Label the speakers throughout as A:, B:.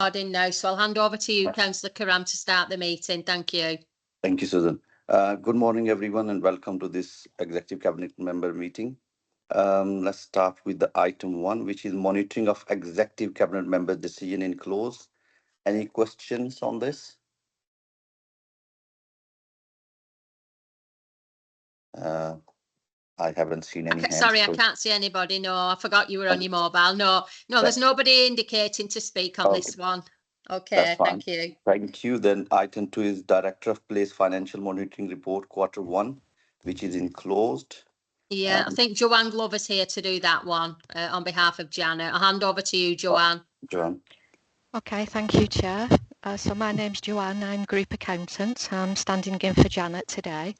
A: Recording now, so I'll hand over to you, Councillor Karam, to start the meeting. Thank you.
B: Thank you, Susan. Good morning, everyone, and welcome to this Executive Cabinet member meeting. Let's start with the item 1, which is monitoring of Executive Cabinet members' decision in close. Any questions on this? I haven't seen any hands.
A: Sorry, I can't see anybody. No, I forgot you were on your mobile. No, there's nobody indicating to speak on this one. Okay, thank you.
B: Thank you. Then item 2 is Director of Place Financial Monitoring Report Q1, which is enclosed.
A: Yeah, I think Joanne Glover's here to do that one on behalf of Janet. I'll hand over to you, Joanne.
B: Joanne.
C: Okay, thank you, Chair. So my name's Joanne, I'm Group Accountant. I'm standing in for Janet today.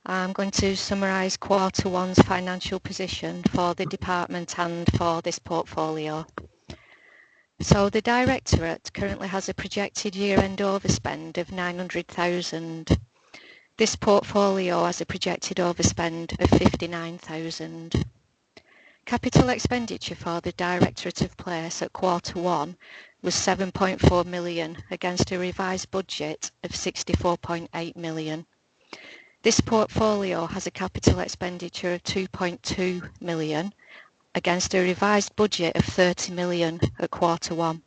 C: I'm going to summarise Q1's financial position for the department and for this portfolio. So the Directorate currently has a projected year-end overspend of 900,000. This portfolio has a projected overspend of 59,000. Capital expenditure for the Directorate of Place at Q1 was 7.4 million against a revised budget of 64.8 million. This portfolio has a capital expenditure of 2.2 million against a revised budget of 30 million at Q1.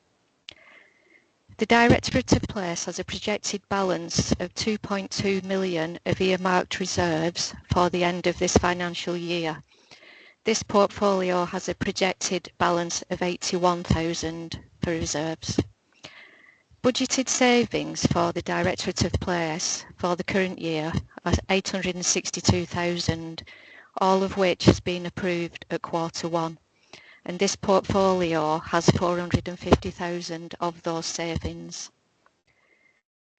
C: The Directorate of Place has a projected balance of 2.2 million of earmarked reserves for the end of this financial year. This portfolio has a projected balance of 81,000 for reserves. Budgeted savings for the Directorate of Place for the current year are 862,000, all of which has been approved at Q1, and this portfolio has 450,000 of those savings.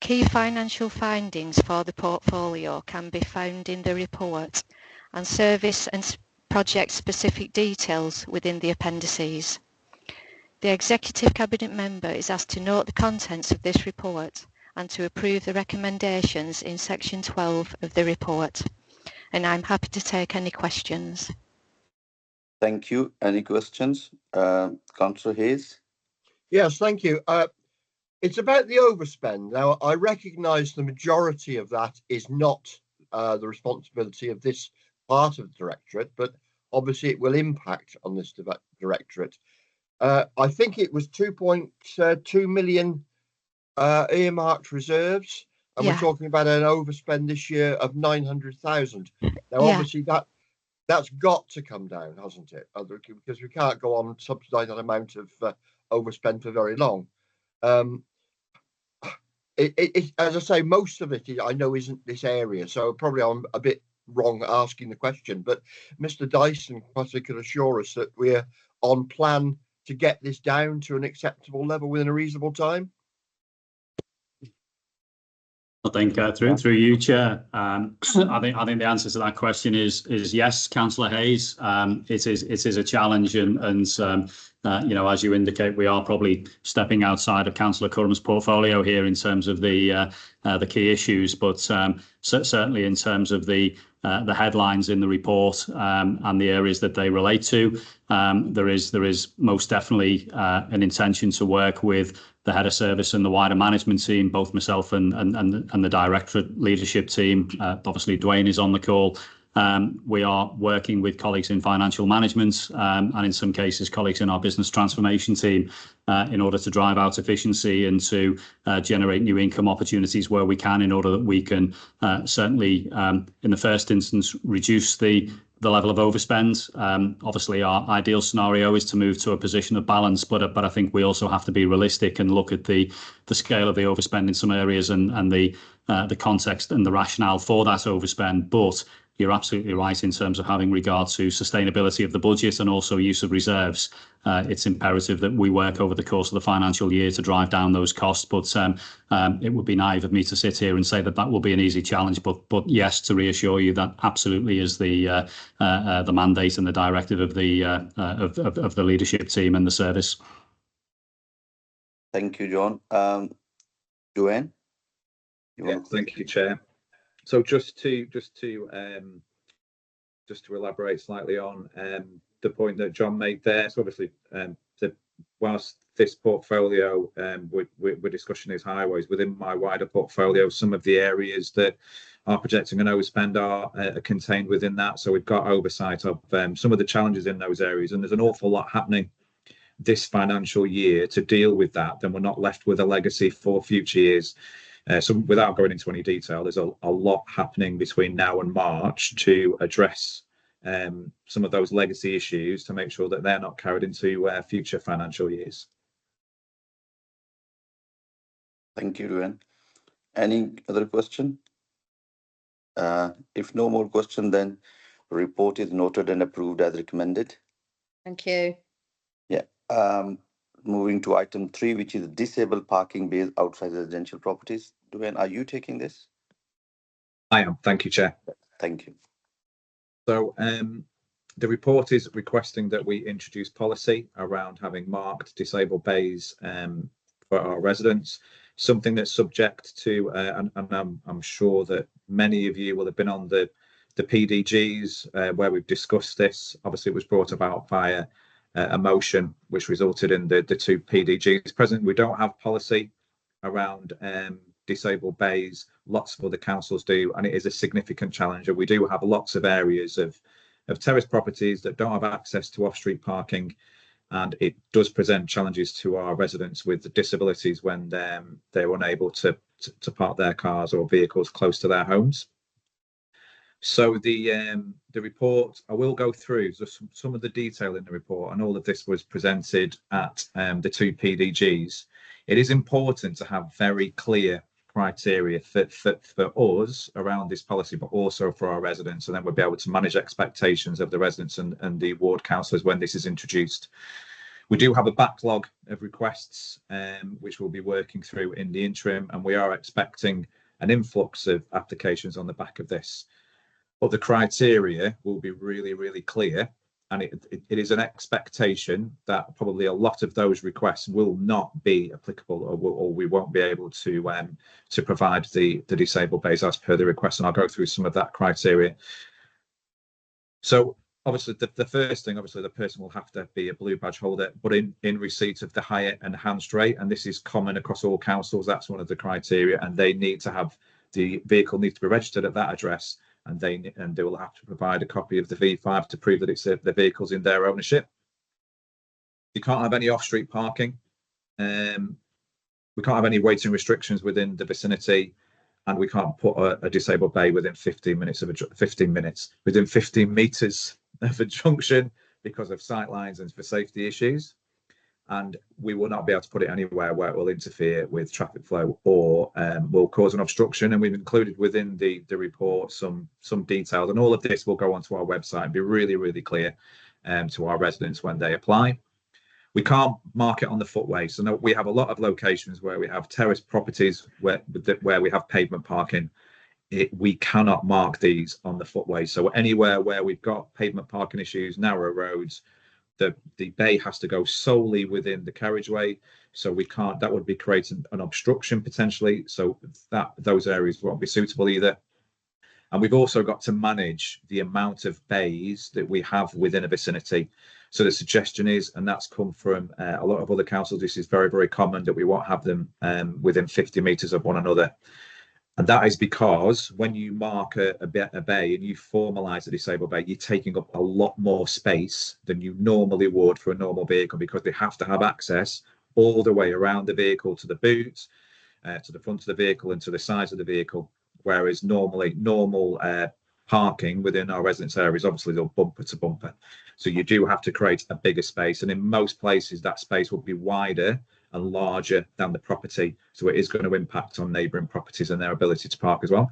C: Key financial findings for the portfolio can be found in the report, and service and project-specific details within the appendices. The Executive Cabinet member is asked to note the contents of this report and to approve the recommendations in section 12 of the report. And I'm happy to take any questions.
B: Thank you. Any questions? Councillor Hayes?
D: Yes, thank you. It's about the overspend. Now, I recognise the majority of that is not the responsibility of this part of the Directorate, but obviously it will impact on this Directorate. I think it was 2.2 million earmarked reserves, and we're talking about an overspend this year of 900,000. Now, obviously that's got to come down, hasn't it? Because we can't go on subsidise that amount of overspend for very long. As I say, most of it I know isn't this area, so probably I'm a bit wrong asking the question. But Mr. Dyson possibly could assure us that we're on plan to get this down to an acceptable level within a reasonable time.
E: I think through you, Chair. I think the answer to that question is yes, Councillor Hayes. It is a challenge, and you know, as you indicate, we are probably stepping outside of Councillor Curran's portfolio here in terms of the key issues, but certainly in terms of the headlines in the report and the areas that they relate to, there is most definitely an intention to work with the head of service and the wider management team, both myself and the Directorate leadership team. Obviously, Dwayne is on the call. We are working with colleagues in financial management and in some cases colleagues in our business transformation team in order to drive out efficiency and to generate new income opportunities where we can, in order that we can certainly in the first instance reduce the level of overspend. Obviously, our ideal scenario is to move to a position of balance, but I think we also have to be realistic and look at the scale of the overspend in some areas and the context and the rationale for that overspend. But you're absolutely right in terms of having regard to sustainability of the budget and also use of reserves. It's imperative that we work over the course of the financial year to drive down those costs. But it would be naive of me to sit here and say that will be an easy challenge. But yes, to reassure you, that absolutely is the mandate and the directive of the leadership team and the service.
B: Thank you, John. Dwayne?
F: Thank you, Chair. So just to elaborate slightly on the point that John made there, so obviously the whilst this portfolio we're discussing is highways, within my wider portfolio, some of the areas that are projecting an overspend are contained within that. So we've got oversight of some of the challenges in those areas, and there's an awful lot happening this financial year to deal with that. Then we're not left with a legacy for future years. So without going into any detail, there's a lot happening between now and March to address some of those legacy issues to make sure that they're not carried into future financial years.
B: Thank you, Ruan. Any other question? If no more question, then report is noted and approved as recommended.
A: Thank you.
B: Yeah. Moving to item 3, which is disabled parking bays outside residential properties. Ruan, are you taking this?
F: I am. Thank you, Chair.
B: Thank you.
F: So the report is requesting that we introduce policy around having marked disabled bays for our residents, something that's subject to, and I'm sure that many of you will have been on the PDGs where we've discussed this. Obviously, it was brought about via a motion which resulted in the 2 PDGs. Presently, we don't have policy around disabled bays. Lots of other councils do, and it is a significant challenge. And we do have lots of areas of terrace properties that don't have access to off-street parking, and it does present challenges to our residents with disabilities when they're unable to park their cars or vehicles close to their homes. So the report, I will go through some of the detail in the report, and all of this was presented at the 2 PDGs. It is important to have very clear criteria for us around this policy, but also for our residents, and then we'll be able to manage expectations of the residents and the ward councillors when this is introduced. We do have a backlog of requests which we'll be working through in the interim, and we are expecting an influx of applications on the back of this. But the criteria will be really, really clear, and it is an expectation that probably a lot of those requests will not be applicable, or we won't be able to provide the disabled bays as per the request, and I'll go through some of that criteria. So obviously the first thing, obviously the person will have to be a blue badge holder, but in receipt of the higher enhanced rate, and this is common across all councils. That's one of the criteria, and they need to have, the vehicle needs to be registered at that address, and they will have to provide a copy of the V5 to prove that it's the vehicle's in their ownership. You can't have any off-street parking. We can't have any waiting restrictions within the vicinity, and we can't put a disabled bay within 15 minutes within 15 meters of a junction because of sight lines and for safety issues. And we will not be able to put it anywhere where it will interfere with traffic flow or will cause an obstruction. And we've included within the report some details, and all of this will go onto our website and be really, really clear to our residents when they apply. We can't mark it on the footway. So no, we have a lot of locations where we have terrace properties where we have pavement parking. We cannot mark these on the footway. So anywhere where we've got pavement parking issues, narrow roads, the bay has to go solely within the carriageway. So we can't, that would be creating an obstruction potentially. So those areas won't be suitable either. And we've also got to manage the amount of bays that we have within a vicinity. So the suggestion is, and that's come from a lot of other councils, this is very, very common, that we won't have them within 50 metres of one another. And that is because when you mark a bay and you formalise a disabled bay, you're taking up a lot more space than you normally would for a normal vehicle, because they have to have access all the way around the vehicle to the boot, to the front of the vehicle and to the sides of the vehicle. Whereas normal parking within our residence areas, obviously they'll bumper to bumper. So you do have to create a bigger space. And in most places, that space will be wider and larger than the property. So it is going to impact on neighbouring properties and their ability to park as well.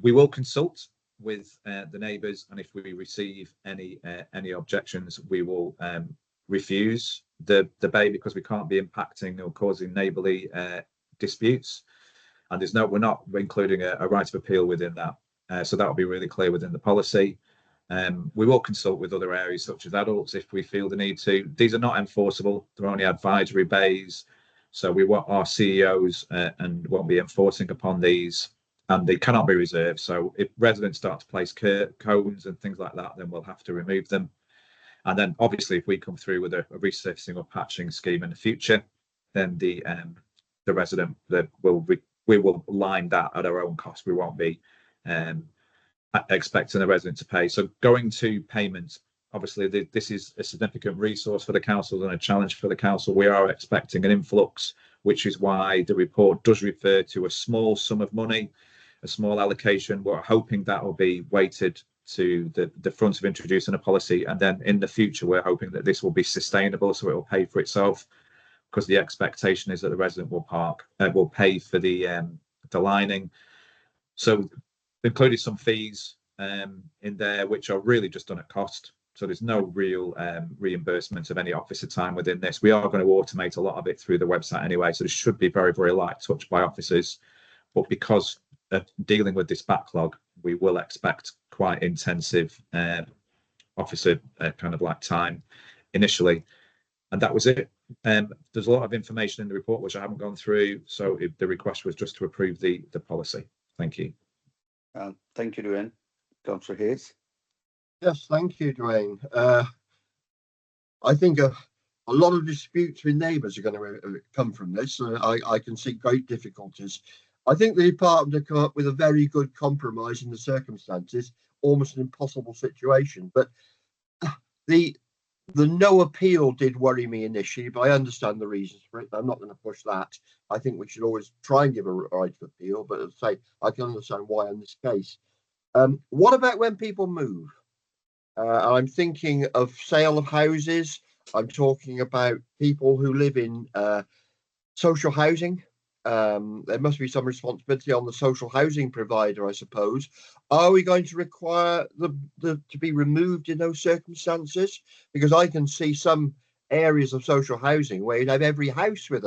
F: We will consult with the neighbours, and if we receive any objections, we will refuse the bay, because we can't be impacting or causing neighbourly disputes. And we're not including a right of appeal within that. So that will be really clear within the policy. We will consult with other areas such as adults if we feel the need to. These are not enforceable. They're only advisory bays. So we want our CEOs and won't be enforcing upon these, and they cannot be reserved. So if residents start to place cones and things like that, then we'll have to remove them. And then obviously if we come through with a resurfacing or patching scheme in the future, then the resident we will line that at our own cost. We won't be expecting the resident to pay. So going to payments, obviously this is a significant resource for the council and a challenge for the council. We are expecting an influx, which is why the report does refer to a small sum of money, a small allocation. We're hoping that will be weighted to the front of introducing a policy, and then in the future we're hoping that this will be sustainable, so it will pay for itself, because the expectation is that the resident will pay for the lining. So included some fees in there which are really just done at cost, so there's no real reimbursement of any officer time within this. We are going to automate a lot of it through the website anyway, so this should be very, very light touch by officers, but because of dealing with this backlog, we will expect quite intensive officer kind of like time initially. And that was it. There's a lot of information in the report which I haven't gone through, so the request was just to approve the policy. Thank you.
B: Thank you, Dwayne. Councillor Hayes.
D: Yes, thank you, Dwayne. I think a lot of disputes with neighbours are going to come from this. I can see great difficulties. I think the department have come up with a very good compromise in the circumstances, almost an impossible situation. But the no appeal did worry me initially, but I understand the reasons for it. I'm not going to push that. I think we should always try and give a right of appeal, but as I say, I can understand why in this case. What about when people move? I'm thinking of sale of houses. I'm talking about people who live in social housing. There must be some responsibility on the social housing provider, I suppose. Are we going to require to be removed in those circumstances? Because I can see some areas of social housing where you'd have every house with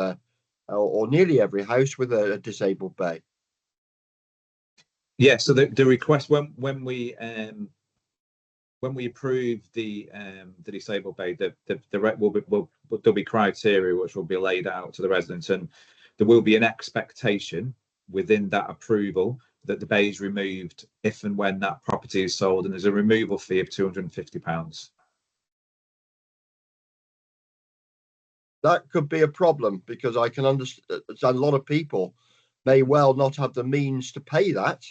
D: or nearly every house with a disabled bay.
F: Yeah, so the request when we approve the disabled bay, there'll be criteria which will be laid out to the residents, and there will be an expectation within that approval that the bay is removed if and when that property is sold, and there's a removal fee of £250.
D: That could be a problem, because I can understand a lot of people may well not have the means to pay that.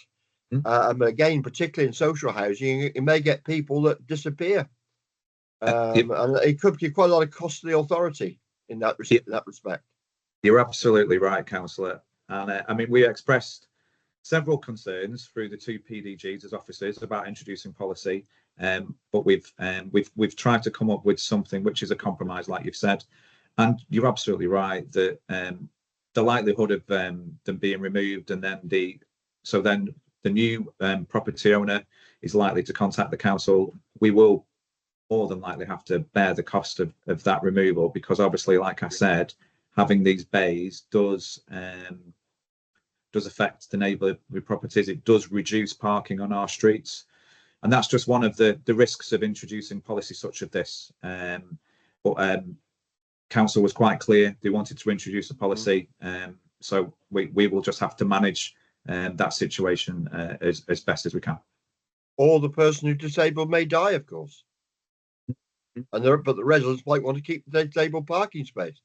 D: And again, particularly in social housing, you may get people that disappear. And it could be quite a lot of cost to the authority in that respect.
F: You're absolutely right, Councillor. And I mean, we expressed several concerns through the two PDGs as officers about introducing policy, but we've tried to come up with something which is a compromise, like you've said. And you're absolutely right that the likelihood of them being removed, and then the new property owner is likely to contact the council. We will more than likely have to bear the cost of that removal, because obviously, like I said, having these bays does affect the neighbourhood properties. It does reduce parking on our streets, and that's just one of the risks of introducing policy such as this. But council was quite clear; they wanted to introduce a policy, so we will just have to manage that situation as best as we can.
D: Or the person who's disabled may die, of course. But the residents might want to keep the disabled parking space.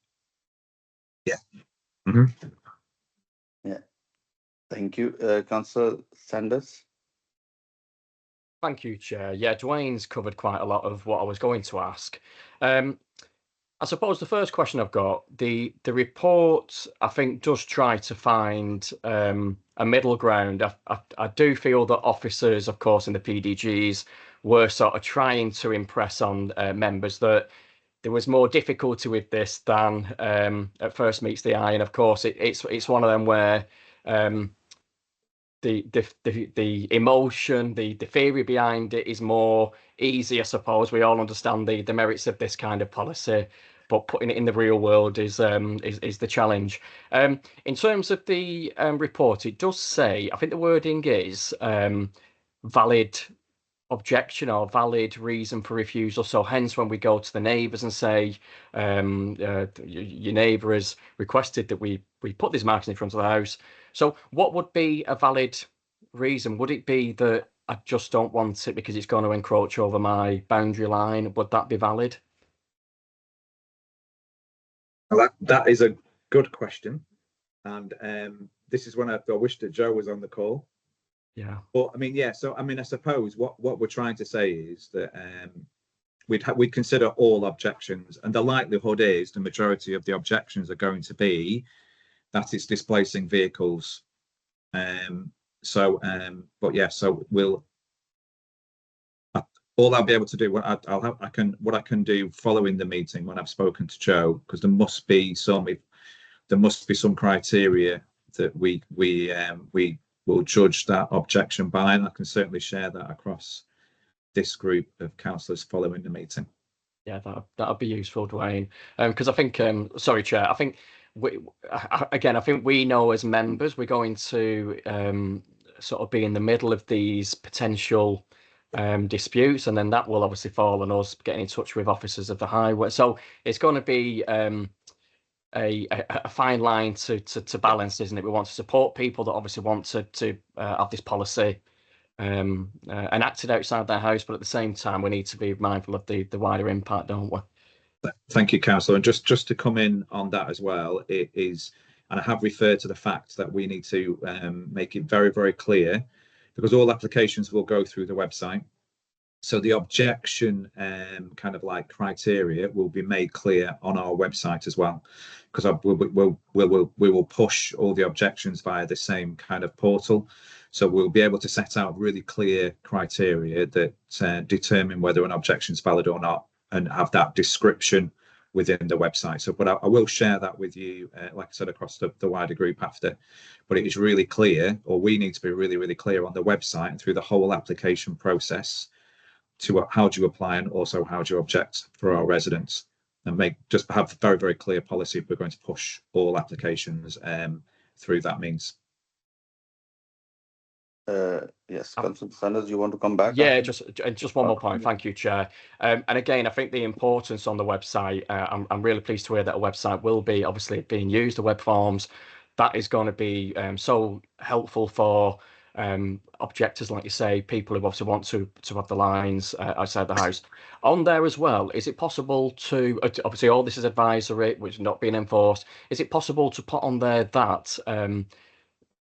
F: Yeah.
B: Yeah. Thank you, Councillor Sanders.
G: Thank you, Chair. Yeah, Dwayne's covered quite a lot of what I was going to ask. I suppose the first question I've got, the report, I think, does try to find a middle ground. I do feel that officers, of course, in the PDGs were sort of trying to impress on members that there was more difficulty with this than at first meets the eye. And of course, it's one of them where the emotion, the theory behind it is more easy, I suppose. We all understand the merits of this kind of policy, but putting it in the real world is the challenge. In terms of the report, it does say, I think the wording is valid objection or valid reason for refusal. So hence, when we go to the neighbours and say your neighbour has requested that we put these markers in front of the house. So what would be a valid reason? Would it be that I just don't want it because it's going to encroach over my boundary line. Would that be valid?
F: Well, that is a good question, and this is when I wish that Joe was on the call.
G: Yeah.
F: But I mean, yeah. So I mean, I suppose what we're trying to say is that we'd consider all objections, and the likelihood is the majority of the objections are going to be that it's displacing vehicles. But yeah, so we'll. All I'll be able to do, what I can do following the meeting when I've spoken to Joe, because there must be some criteria that we will judge that objection by, and I can certainly share that across this group of councillors following the meeting.
G: Yeah, that'd be useful, Dwayne. Because I think, sorry, Chair, I think I think we know as members we're going to sort of be in the middle of these potential disputes, and then that will obviously fall on us getting in touch with officers of the highway. So it's going to be a fine line to balance, isn't it? We want to support people that obviously want to have this policy enacted outside their house, but at the same time we need to be mindful of the wider impact, don't we?
F: Thank you, Councillor. And just to come in on that as well, it is, and I have referred to the fact that we need to make it very, very clear, because all applications will go through the website. So the objection kind of like criteria will be made clear on our website as well, because we will push all the objections via the same kind of portal. So we'll be able to set out really clear criteria that determine whether an objection is valid or not, and have that description within the website. So, but I will share that with you, like I said, across the wider group after. But it is really clear, or we need to be really, really clear on the website and through the whole application process to how do you apply and also how do you object for our residents, and just have very, very clear policy if we're going to push all applications through that means.
B: Yes, Councillor Sanders, you want to come back?
G: Yeah, just one more point. Thank you, Chair. And again, I think the importance on the website, I'm really pleased to hear that a website will be obviously being used, the web forms. That is going to be so helpful for objectors, like you say, people who obviously want to have the lines outside the house. On there as well, is it possible to, obviously all this is advisory, which is not being enforced, is it possible to put on there that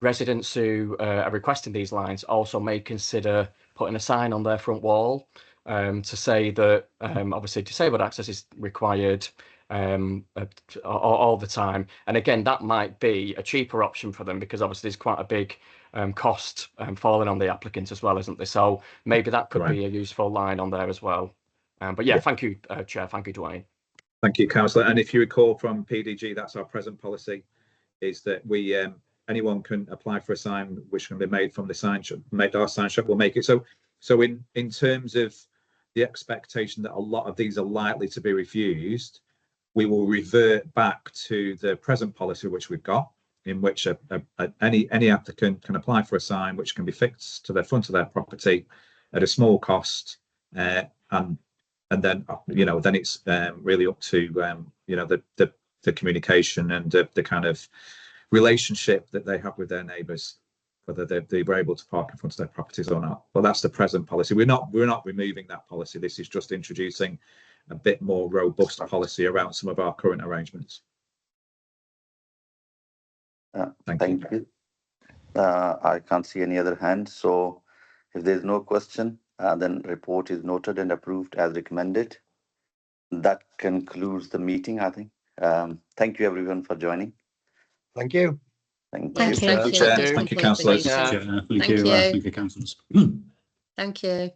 G: residents who are requesting these lines also may consider putting a sign on their front wall to say that obviously disabled access is required all the time? And again, that might be a cheaper option for them, because obviously there's quite a big cost falling on the applicant as well, isn't there? So maybe that could be a useful line on there as well. But yeah, thank you, Chair. Thank you, Dwayne.
F: Thank you, Councillor. And if you recall from PDG, that's our present policy, is that we anyone can apply for a sign which can be made from the sign shop. Our sign shop will make it. So in terms of the expectation that a lot of these are likely to be refused, we will revert back to the present policy which we've got, in which any applicant can apply for a sign which can be fixed to the front of their property at a small cost, and then then it's really up to the communication and the kind of relationship that they have with their neighbours, whether they were able to park in front of their properties or not. But that's the present policy. We're not removing that policy. This is just introducing a bit more robust policy around some of our current arrangements.
B: Thank you. I can't see any other hands. So if there's no question, then report is noted and approved as recommended. That concludes the meeting, I think. Thank you everyone for joining.
D: Thank you.
A: Thank
F: you, Chair. Thank you, councillors.
E: Thank you, councillors.
A: Thank you.